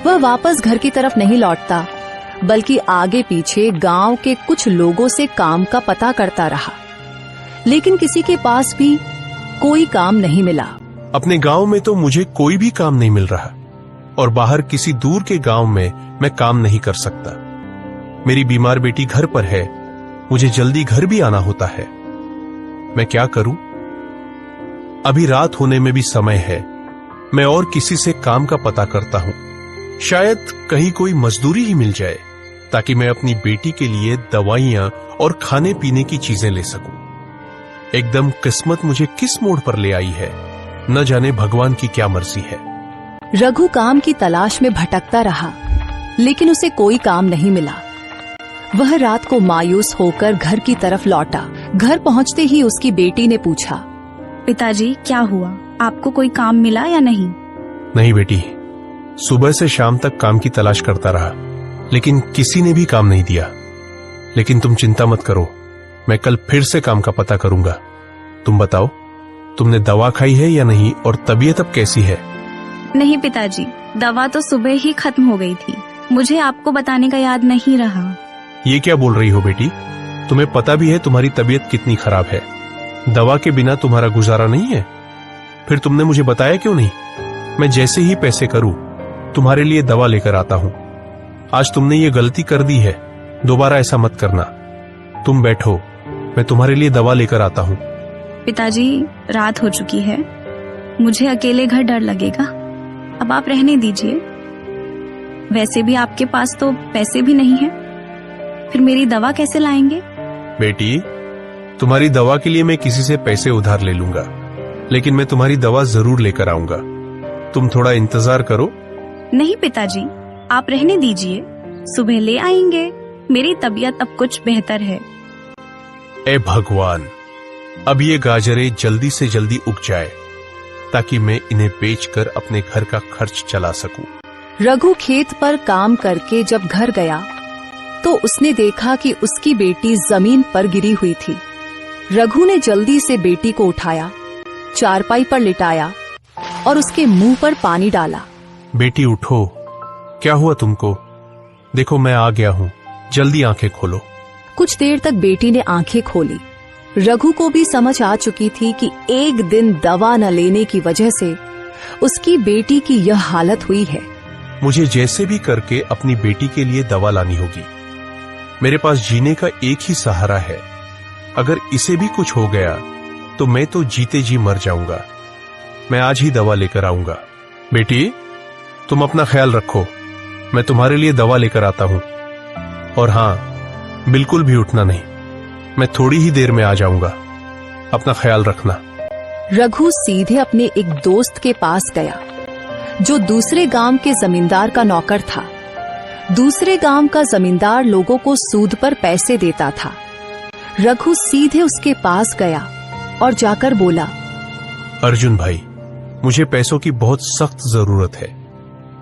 वह वापस घर की तरफ नहीं लौटता, बल्कि आगे पीछे गांव के कुछ लोगों से काम का पता करता रहा, लेकिन किसी के पास भी कोई काम नहीं मिला। अपने गांव में तो मुझे कोई भी काम नहीं मिल रहा और बाहर किसी दूर के गांव में मैं काम नहीं कर सकता। मेरी बीमार बेटी घर पर है, मुझे जल्दी घर भी आना होता है। मैं क्या करूं? अभी रात होने में भी समय है। मैं और किसी से काम का पता करता हूं, शायद कहीं कोई मजदूरी ही मिल जाए ताकि मैं अपनी बेटी के लिए दवाइयां और खाने पीने की चीजें ले सकूं। एकदम किस्मत मुझे किस मोड़ पर ले आई है, न जाने भगवान की क्या मर्जी है। रघु काम की तलाश में भटकता रहा, लेकिन उसे कोई काम नहीं मिला। वह रात को मायूस होकर घर की तरफ लौटा। घर पहुंचते ही उसकी बेटी ने पूछा, पिताजी क्या हुआ, आपको कोई काम मिला या नहीं? नहीं बेटी, सुबह से शाम तक काम की तलाश करता रहा, लेकिन किसी ने भी काम नहीं दिया। लेकिन तुम चिंता मत करो, मैं कल फिर से काम का पता करूंगा। तुम बताओ, तुमने दवा खाई है या नहीं और तबीयत अब कैसी है? नहीं पिताजी, दवा तो सुबह ही खत्म हो गई थी। मुझे आपको बताने का याद नहीं रहा। ये क्या बोल रही हो बेटी? तुम्हें पता भी है तुम्हारी तबीयत कितनी खराब है। दवा के बिना तुम्हारा गुजारा नहीं है। फिर तुमने मुझे बताया क्यों नहीं? मैं जैसे ही पैसे करूं तुम्हारे लिए दवा लेकर आता हूं। आज तुमने ये गलती कर दी है, दोबारा ऐसा मत करना। तुम बैठो, मैं तुम्हारे लिए दवा लेकर आता हूं। पिताजी रात हो चुकी है, मुझे अकेले घर डर लगेगा। अब आप रहने दीजिए। वैसे भी आपके पास तो पैसे भी नहीं है, फिर मेरी दवा कैसे लाएंगे? बेटी, तुम्हारी दवा के लिए मैं किसी से पैसे उधार ले लूंगा, लेकिन मैं तुम्हारी दवा जरूर लेकर आऊंगा। तुम थोड़ा इंतजार करो। नहीं पिताजी, आप रहने दीजिए, सुबह ले आएंगे। मेरी तबीयत अब कुछ बेहतर है। ए भगवान, अब ये गाजरें जल्दी से जल्दी उग जाए ताकि मैं इन्हें बेचकर अपने घर का खर्च चला सकूं। रघु खेत पर काम करके जब घर गया तो उसने देखा कि उसकी बेटी जमीन पर गिरी हुई थी। रघु ने जल्दी से बेटी को उठाया, चारपाई पर लिटाया और उसके मुंह पर पानी डाला। बेटी उठो, क्या हुआ तुमको? देखो मैं आ गया हूं, जल्दी आंखें खोलो। कुछ देर तक बेटी ने आंखें खोली। रघु को भी समझ आ चुकी थी कि एक दिन दवा न लेने की वजह से उसकी बेटी की यह हालत हुई है। मुझे जैसे भी करके अपनी बेटी के लिए दवा लानी होगी। मेरे पास जीने का एक ही सहारा है। अगर इसे भी कुछ हो गया तो मैं तो जीते जी मर जाऊंगा। मैं आज ही दवा लेकर आऊंगा। बेटी, तुम अपना ख्याल रखो, मैं तुम्हारे लिए दवा लेकर आता हूं। और हां, बिल्कुल भी उठना नहीं, मैं थोड़ी ही देर में आ जाऊंगा। अपना ख्याल रखना। रघु सीधे अपने एक दोस्त के पास गया जो दूसरे गांव के जमींदार का नौकर था। दूसरे गांव का जमींदार लोगों को सूद पर पैसे देता था। रघु सीधे उसके पास गया और जाकर बोला, अर्जुन भाई, मुझे पैसों की बहुत सख्त जरूरत है।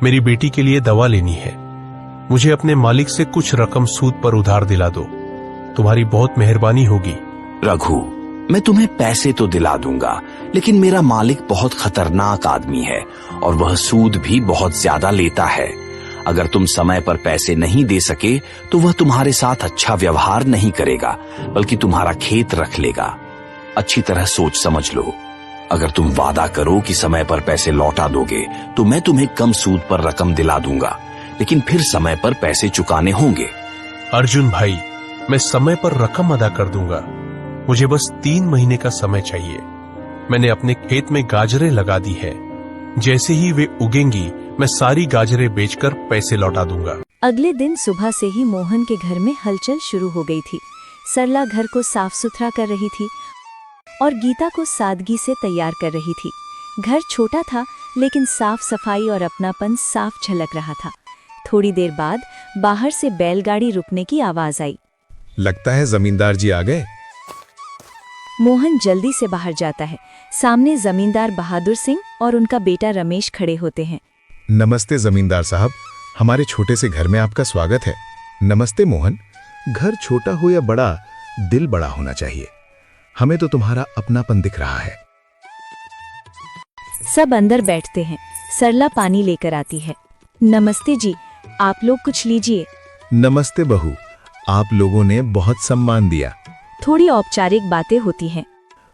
मेरी बेटी के लिए दवा लेनी है। मुझे अपने मालिक से कुछ रकम सूद पर उधार दिला दो। तुम्हारी बहुत मेहरबानी होगी। रघु, मैं तुम्हें पैसे तो दिला दूंगा, लेकिन मेरा मालिक बहुत खतरनाक आदमी है और वह सूद भी बहुत ज्यादा लेता है। अगर तुम समय पर पैसे नहीं दे सके तो वह तुम्हारे साथ अच्छा व्यवहार नहीं करेगा, बल्कि तुम्हारा खेत रख लेगा। अच्छी तरह सोच समझ लो। अगर तुम वादा करो कि समय पर पैसे लौटा दोगे तो मैं तुम्हें कम सूद पर रकम दिला दूंगा, लेकिन फिर समय पर पैसे चुकाने होंगे। अर्जुन भाई, मैं समय पर रकम अदा कर दूंगा। मुझे बस 3 महीने का समय चाहिए। मैंने अपने खेत में गाजरें लगा दी है। जैसे ही वे उगेंगी मैं सारी गाजरें बेचकर पैसे लौटा दूंगा। अगले दिन सुबह से ही मोहन के घर में हलचल शुरू हो गई थी। सरला घर को साफ सुथरा कर रही थी और गीता को सादगी से तैयार कर रही थी। घर छोटा था, लेकिन साफ सफाई और अपनापन साफ झलक रहा था। थोड़ी देर बाद बाहर से बैलगाड़ी रुकने की आवाज आई। लगता है जमींदार जी आ गए। मोहन जल्दी से बाहर जाता है। सामने जमींदार बहादुर सिंह और उनका बेटा रमेश खड़े होते हैं। नमस्ते जमींदार साहब, हमारे छोटे से घर में आपका स्वागत है। नमस्ते मोहन। घर छोटा हो या बड़ा, दिल बड़ा होना चाहिए। हमें तो तुम्हारा अपनापन दिख रहा है। सब अंदर बैठते हैं। सरला पानी लेकर आती है। नमस्ते जी, आप लोग कुछ लीजिए। नमस्ते बहू, आप लोगों ने बहुत सम्मान दिया। थोड़ी औपचारिक बातें होती हैं।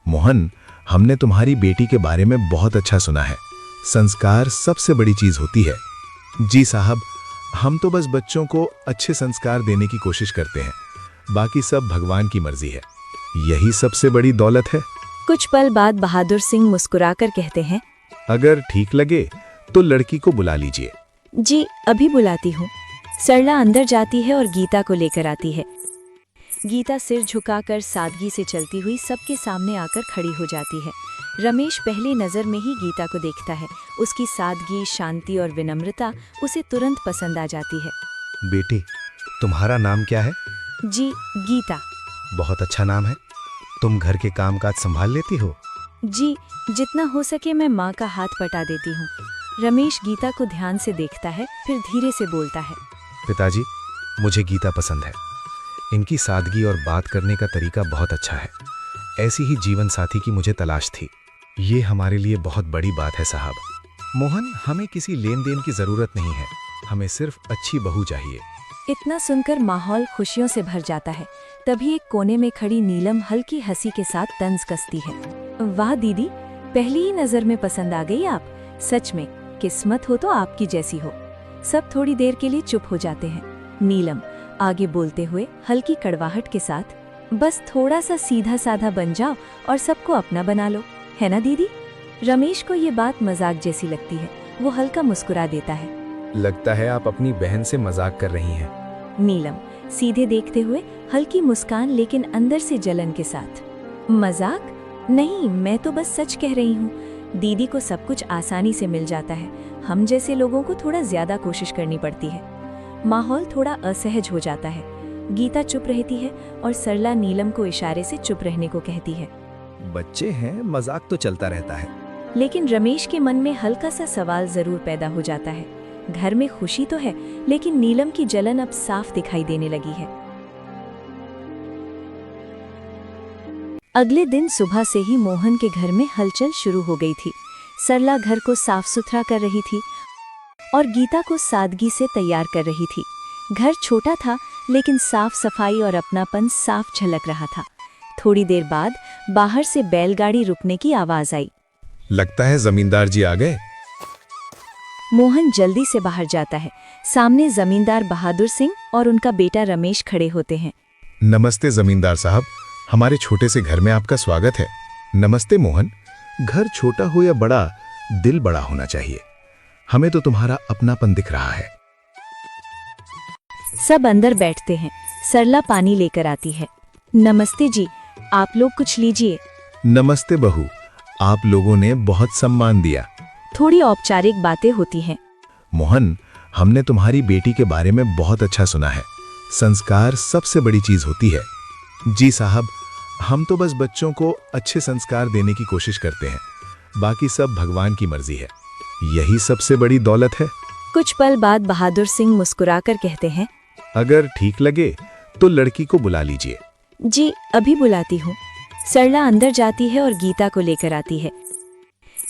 मोहन, हमने तुम्हारी बेटी के बारे में बहुत अच्छा सुना है। संस्कार सबसे बड़ी चीज होती है। जी साहब, हम तो बस बच्चों को अच्छे संस्कार देने की कोशिश करते हैं, बाकी सब भगवान की मर्जी है। यही सबसे बड़ी दौलत है। कुछ पल बाद बहादुर सिंह मुस्कुराकर कहते हैं, अगर ठीक लगे तो लड़की को बुला लीजिए। जी अभी बुलाती हूँ। सरला अंदर जाती है और गीता को लेकर आती है। गीता सिर झुकाकर सादगी से चलती हुई सबके सामने आकर खड़ी हो जाती है। रमेश पहली नजर में ही गीता को देखता है। उसकी सादगी, शांति और विनम्रता उसे तुरंत पसंद आ जाती है। बेटी, तुम्हारा नाम क्या है? जी गीता। बहुत अच्छा नाम है। तुम घर के कामकाज संभाल लेती हो? जी जितना हो सके मैं माँ का हाथ पटा देती हूँ। रमेश गीता को ध्यान से देखता है, फिर धीरे से बोलता है, पिताजी, मुझे गीता पसंद है। इनकी सादगी और बात करने का तरीका बहुत अच्छा है। ऐसी ही जीवन साथी की मुझे तलाश थी। ये हमारे लिए बहुत बड़ी बात है साहब। मोहन, हमें किसी लेन देन की जरूरत नहीं है। हमें सिर्फ अच्छी बहू चाहिए। इतना सुनकर माहौल खुशियों से भर जाता है। तभी एक कोने में खड़ी नीलम हल्की हंसी के साथ तंज कसती है। वाह दीदी, पहली ही नजर में पसंद आ गई आप। सच में किस्मत हो तो आपकी जैसी हो। सब थोड़ी देर के लिए चुप हो जाते हैं। नीलम आगे बोलते हुए हल्की कड़वाहट के साथ, बस थोड़ा सा सीधा साधा बन जाओ और सबको अपना बना लो, है ना दीदी? रमेश को ये बात मजाक जैसी लगती है। वो हल्का मुस्कुरा देता है। लगता है आप अपनी बहन से मजाक कर रही हैं। नीलम सीधे देखते हुए हल्की मुस्कान, लेकिन अंदर से जलन के साथ। मजाक नहीं, मैं तो बस सच कह रही हूँ। दीदी को सब कुछ आसानी से मिल जाता है। हम जैसे लोगों को थोड़ा ज्यादा कोशिश करनी पड़ती है। माहौल थोड़ा असहज हो जाता है। गीता चुप रहती है और सरला नीलम को इशारे से चुप रहने को कहती है। बच्चे हैं, मजाक तो चलता रहता है। लेकिन रमेश के मन में हल्का सा सवाल जरूर पैदा हो जाता है। घर में खुशी तो है, लेकिन नीलम की जलन अब साफ दिखाई देने लगी है। अगले दिन सुबह से ही मोहन के घर में हलचल शुरू हो गई थी। सरला घर को साफ सुथरा कर रही थी और गीता को सादगी से तैयार कर रही थी। घर छोटा था, लेकिन साफ सफाई और अपनापन साफ झलक रहा था। थोड़ी देर बाद बाहर से बैलगाड़ी रुकने की आवाज आई। लगता है जमींदार जी आ गए। मोहन जल्दी से बाहर जाता है। सामने जमींदार बहादुर सिंह और उनका बेटा रमेश खड़े होते हैं। नमस्ते जमींदार साहब, हमारे छोटे से घर में आपका स्वागत है। नमस्ते मोहन, घर छोटा हो या बड़ा, दिल बड़ा होना चाहिए। हमें तो तुम्हारा अपनापन दिख रहा है। सब अंदर बैठते हैं। सरला पानी लेकर आती है। नमस्ते जी, आप लोग कुछ लीजिए। नमस्ते बहू, आप लोगों ने बहुत सम्मान दिया। थोड़ी औपचारिक बातें होती हैं। मोहन, हमने तुम्हारी बेटी के बारे में बहुत अच्छा सुना है। संस्कार सबसे बड़ी चीज होती है। जी साहब, हम तो बस बच्चों को अच्छे संस्कार देने की कोशिश करते हैं, बाकी सब भगवान की मर्जी है। यही सबसे बड़ी दौलत है। कुछ पल बाद बहादुर सिंह मुस्कुराकर कहते हैं, अगर ठीक लगे तो लड़की को बुला लीजिए। जी अभी बुलाती हूँ। सरला अंदर जाती है और गीता को लेकर आती है।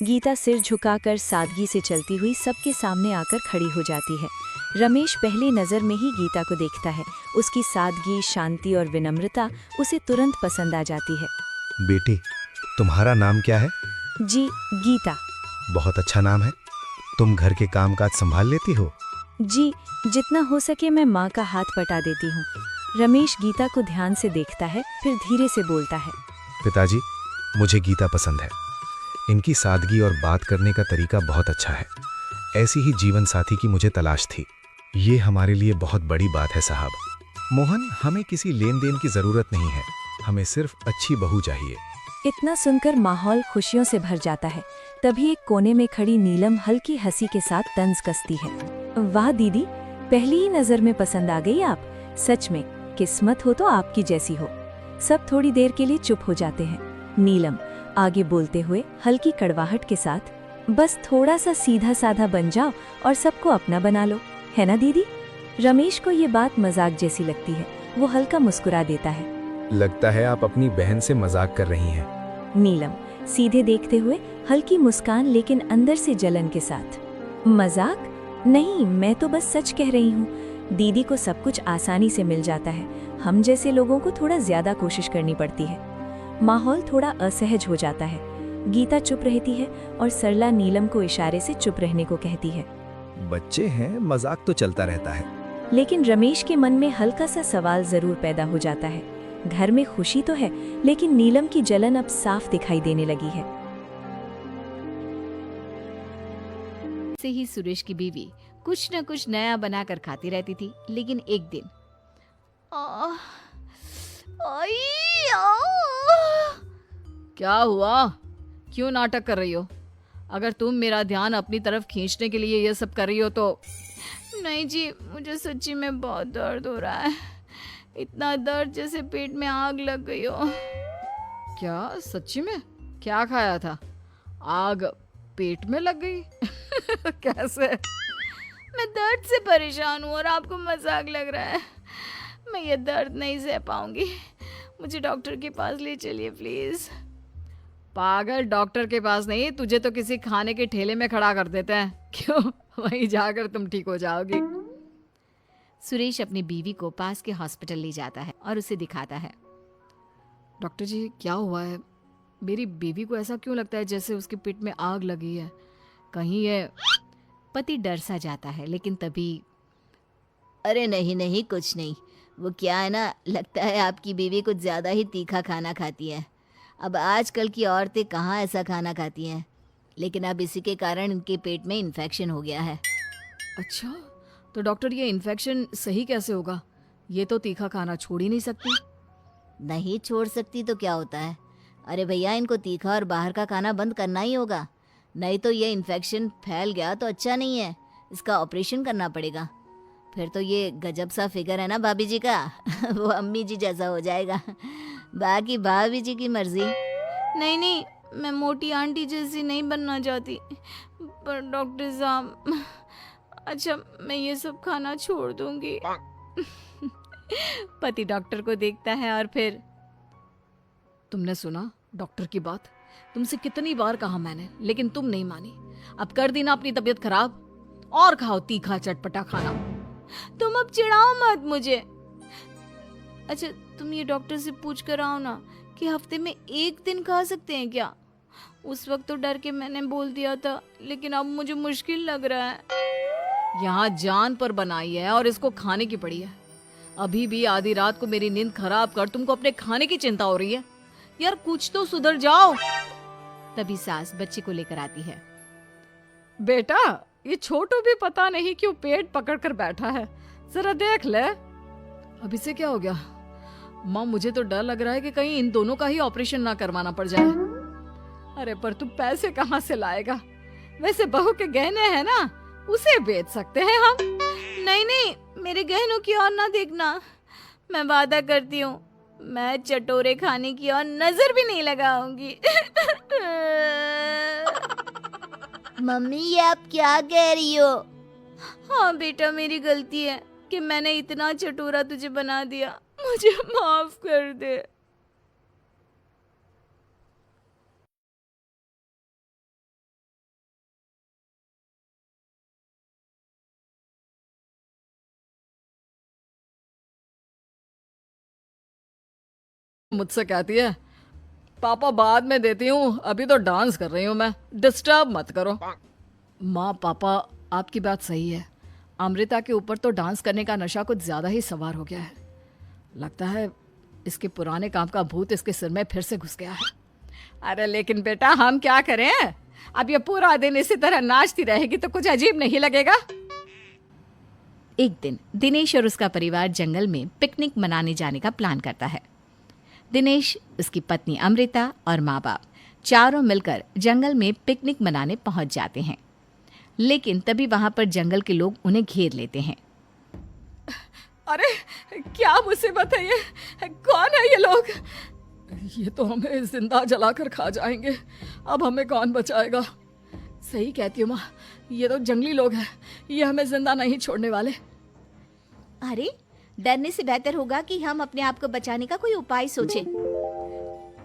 गीता सिर झुकाकर सादगी से चलती हुई सबके सामने आकर खड़ी हो जाती है। रमेश पहली नजर में ही गीता को देखता है। उसकी सादगी, शांति और विनम्रता उसे तुरंत पसंद आ जाती है। बेटी, तुम्हारा नाम क्या है? जी गीता। बहुत अच्छा नाम है। तुम घर के कामकाज संभाल लेती हो? जी जितना हो सके मैं माँ का हाथ पटा देती हूँ। रमेश गीता को ध्यान से देखता है, फिर धीरे से बोलता है। पिताजी, मुझे गीता पसंद है। इनकी सादगी और बात करने का तरीका बहुत अच्छा है। ऐसी ही जीवन साथी की मुझे तलाश थी। ये हमारे लिए बहुत बड़ी बात है साहब। मोहन, हमें किसी लेन देन की जरूरत नहीं है। हमें सिर्फ अच्छी बहू चाहिए। इतना सुनकर माहौल खुशियों से भर जाता है। तभी एक कोने में खड़ी नीलम हल्की हंसी के साथ तंज कसती है। वाह दीदी, पहली ही नजर में पसंद आ गई आप। सच में किस्मत हो तो आपकी जैसी हो। सब थोड़ी देर के लिए चुप हो जाते हैं। नीलम आगे बोलते हुए हल्की कड़वाहट के साथ, बस थोड़ा सा सीधा साधा बन जाओ और सबको अपना बना लो, है ना दीदी? रमेश को ये बात मजाक जैसी लगती है। वो हल्का मुस्कुरा देता है। लगता है आप अपनी बहन से मजाक कर रही हैं। नीलम सीधे देखते हुए हल्की मुस्कान, लेकिन अंदर से जलन के साथ। मजाक नहीं, मैं तो बस सच कह रही हूँ। दीदी को सब कुछ आसानी से मिल जाता है, हम जैसे लोगों को थोड़ा ज्यादा कोशिश करनी पड़ती है। माहौल थोड़ा असहज हो जाता है। गीता चुप रहती है और सरला नीलम को इशारे से चुप रहने को कहती है। बच्चे हैं, मजाक तो चलता रहता है। लेकिन रमेश के मन में हल्का सा सवाल जरूर पैदा हो जाता है। घर में खुशी तो है, लेकिन नीलम की जलन अब साफ दिखाई देने लगी है। से ही सुरेश की बीवी कुछ न कुछ नया बनाकर खाती रहती थी। लेकिन एक दिन क्या हुआ? क्यों नाटक कर रही हो? अगर तुम मेरा ध्यान अपनी तरफ खींचने के लिए ये सब कर रही हो तो। नहीं जी, मुझे सच्ची में बहुत दर्द हो रहा है। इतना दर्द जैसे पेट में आग लग गई हो। क्या सच्ची में? क्या खाया था? आग पेट में लग गई? कैसे? मैं दर्द से परेशान हूँ और आपको मजाक लग रहा है। मैं ये दर्द नहीं सह पाऊंगी, मुझे डॉक्टर के पास ले चलिए प्लीज। पागल, डॉक्टर के पास नहीं, तुझे तो किसी खाने के ठेले में खड़ा कर देते हैं। क्यों? वहीं जाकर तुम ठीक हो जाओगी। सुरेश अपनी बीवी को पास के हॉस्पिटल ले जाता है और उसे दिखाता है। डॉक्टर जी, क्या हुआ है? मेरी बीवी को ऐसा क्यों लगता है जैसे उसके पेट में आग लगी है? कहीं ये। पति डर सा जाता है, लेकिन तभी अरे नहीं नहीं, कुछ नहीं। वो क्या है ना, लगता है आपकी बीवी कुछ ज़्यादा ही तीखा खाना खाती है। अब आजकल की औरतें कहाँ ऐसा खाना खाती हैं, लेकिन अब इसी के कारण इनके पेट में इन्फेक्शन हो गया है। अच्छा, तो डॉक्टर ये इन्फेक्शन सही कैसे होगा? ये तो तीखा खाना छोड़ ही नहीं सकती। नहीं छोड़ सकती तो क्या होता है? अरे भैया, इनको तीखा और बाहर का खाना बंद करना ही होगा, नहीं तो ये इन्फेक्शन फैल गया तो अच्छा नहीं है। इसका ऑपरेशन करना पड़ेगा। फिर तो ये गजब सा फिगर है ना भाभी जी का वो अम्मी जी जैसा हो जाएगा। बाकी भाभी जी की मर्जी। नहीं नहीं, मैं मोटी आंटी जैसी नहीं बनना चाहती। पर डॉक्टर साहब, अच्छा मैं ये सब खाना छोड़ दूंगी। पति डॉक्टर को देखता है और फिर, तुमने सुना डॉक्टर की बात? तुमसे कितनी बार कहा मैंने, लेकिन तुम नहीं मानी। अब कर दी ना अपनी तबीयत खराब, और खाओ तीखा चटपटा खाना। तुम अब चिढ़ाओ मत मुझे। अच्छा, तुम ये डॉक्टर से पूछ कर आओ ना कि हफ्ते में एक दिन खा सकते हैं क्या? उस वक्त तो डर के मैंने बोल दिया था, लेकिन अब मुझे मुश्किल लग रहा है। यहाँ जान पर बनाई है और इसको खाने की पड़ी है। अभी भी आधी रात को मेरी नींद खराब कर तुमको अपने खाने की चिंता हो रही है। यार कुछ तो सुधर जाओ। तभी सास बच्चे को लेकर आती है। बेटा, ये छोटू भी पता नहीं क्यों पेट पकड़ कर बैठा है, जरा देख ले। अब इसे क्या हो गया? माँ, मुझे तो डर लग रहा है कि कहीं इन दोनों का ही ऑपरेशन ना करवाना पड़ जाए। अरे पर तू पैसे कहाँ से लाएगा? वैसे बहू के गहने हैं ना, उसे बेच सकते हैं हम। नहीं नहीं, मेरे गहनों की ओर ना देखना। मैं वादा करती हूँ, मैं चटोरे खाने की ओर नजर भी नहीं लगाऊंगी। मम्मी, ये आप क्या कह रही हो? हाँ बेटा, मेरी गलती है कि मैंने इतना चटोरा तुझे बना दिया। मुझे माफ कर दे। मुझसे कहती है पापा बाद में देती हूँ, अभी तो डांस कर रही हूँ मैं, डिस्टर्ब मत करो। माँ पापा, आपकी बात सही है। अमृता के ऊपर तो डांस करने का नशा कुछ ज्यादा ही सवार हो गया है। लगता है इसके पुराने काम का भूत इसके सिर में फिर से घुस गया है। अरे लेकिन बेटा, हम क्या करें? अब ये पूरा दिन इसी तरह नाचती रहेगी तो कुछ अजीब नहीं लगेगा? एक दिन दिनेश और उसका परिवार जंगल में पिकनिक मनाने जाने का प्लान करता है। दिनेश, उसकी पत्नी अमृता और माँ बाप चारों मिलकर जंगल में पिकनिक मनाने पहुंच जाते हैं। लेकिन तभी वहां पर जंगल के लोग उन्हें घेर लेते हैं। अरे क्या मुसीबत है ये? कौन है ये लोग? ये तो हमें जिंदा जलाकर खा जाएंगे। अब हमें कौन बचाएगा? सही कहती हूँ माँ, ये तो जंगली लोग हैं, ये हमें जिंदा नहीं छोड़ने वाले। अरे डरने से बेहतर होगा कि हम अपने आप को बचाने का कोई उपाय सोचें।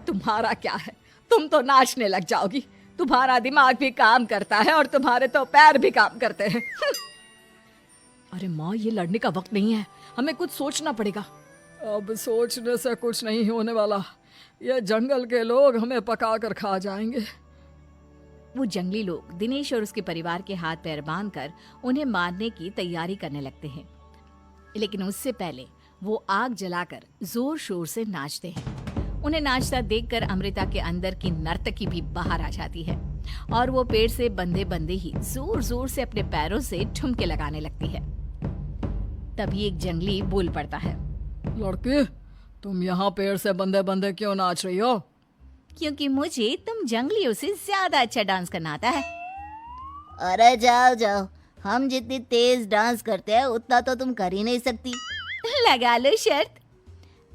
तुम्हारा क्या है, तुम तो नाचने लग जाओगी। तुम्हारा दिमाग भी काम करता है और तुम्हारे तो पैर भी काम करते हैं। अरे माँ, ये लड़ने का वक्त नहीं है, हमें कुछ सोचना पड़ेगा। अब सोचने से कुछ नहीं होने वाला, ये जंगल के लोग हमें पका कर खा जाएंगे। वो जंगली लोग दिनेश और उसके परिवार के हाथ पैर बांधकर उन्हें मारने की तैयारी करने लगते हैं, लेकिन उससे पहले वो आग जलाकर जोर शोर से नाचते हैं। उन्हें नाचता देखकर अमृता के अंदर की नर्तकी भी बाहर आ जाती है और वो पेड़ से बंधे बंधे ही जोर जोर से अपने पैरों से ठुमके लगाने लगती है। तभी एक जंगली बोल पड़ता है, लड़की, तुम यहाँ पेड़ से बंधे बंधे क्यों नाच रही हो? क्योंकि मुझे तुम जंगलियों से ज्यादा अच्छा डांस करना आता है। अरे जाओ जाओ, हम जितनी तेज डांस करते हैं उतना तो तुम कर ही नहीं सकती। लगा लो शर्त।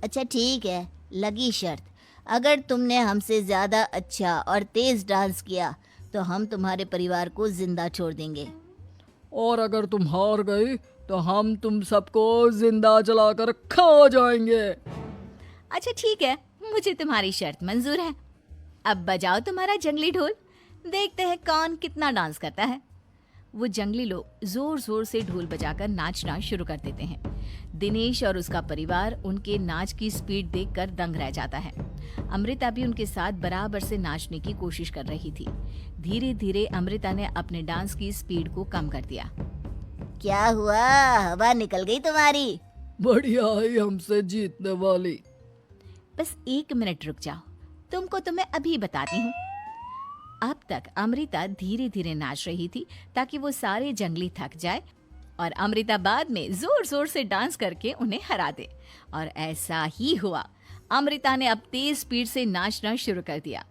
अच्छा ठीक है, लगी शर्त। अगर तुमने हमसे ज्यादा अच्छा और तेज डांस किया तो हम तुम्हारे परिवार को जिंदा छोड़ देंगे। और अगर तुम हार गई तो हम तुम सबको जिंदा जलाकर खा जाएंगे। अच्छा ठीक है, मुझे तुम्हारी शर्त मंजूर है। अब बजाओ तुम्हारा जंगली ढोल, देखते हैं कौन कितना डांस करता है। वो जंगली लोग जोर जोर से ढोल बजाकर नाचना शुरू कर देते हैं। दिनेश और उसका परिवार उनके नाच की स्पीड देखकर दंग रह जाता है। अमृता भी उनके साथ बराबर से नाचने की कोशिश कर रही थी। धीरे धीरे अमृता ने अपने डांस की स्पीड को कम कर दिया। क्या हुआ, हवा निकल गई तुम्हारी? बढ़िया ही हमसे जीतने वाली। बस 1 मिनट रुक जाओ, तुमको तो मैं अभी बताती हूँ। अब तक अमृता धीरे धीरे नाच रही थी ताकि वो सारे जंगली थक जाए और अमृता बाद में जोर जोर से डांस करके उन्हें हरा दे। और ऐसा ही हुआ। अमृता ने अब तेज स्पीड से नाचना शुरू कर दिया।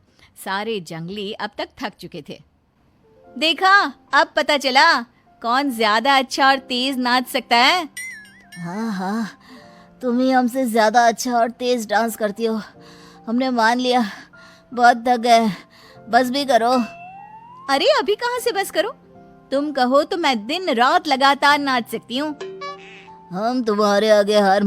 सारे जंगली अब तक थक चुके थे। देखा, अब पता चला कौन ज्यादा अच्छा और तेज नाच सकता है। हाँ हाँ, तुम ही हमसे ज्यादा अच्छा और तेज डांस करती हो। हमने मान लिया, बहुत थक गए, बस भी करो। अरे अभी कहाँ से बस करो, तुम कहो तो मैं दिन रात लगातार नाच सकती हूँ। हम तुम्हारे आगे हार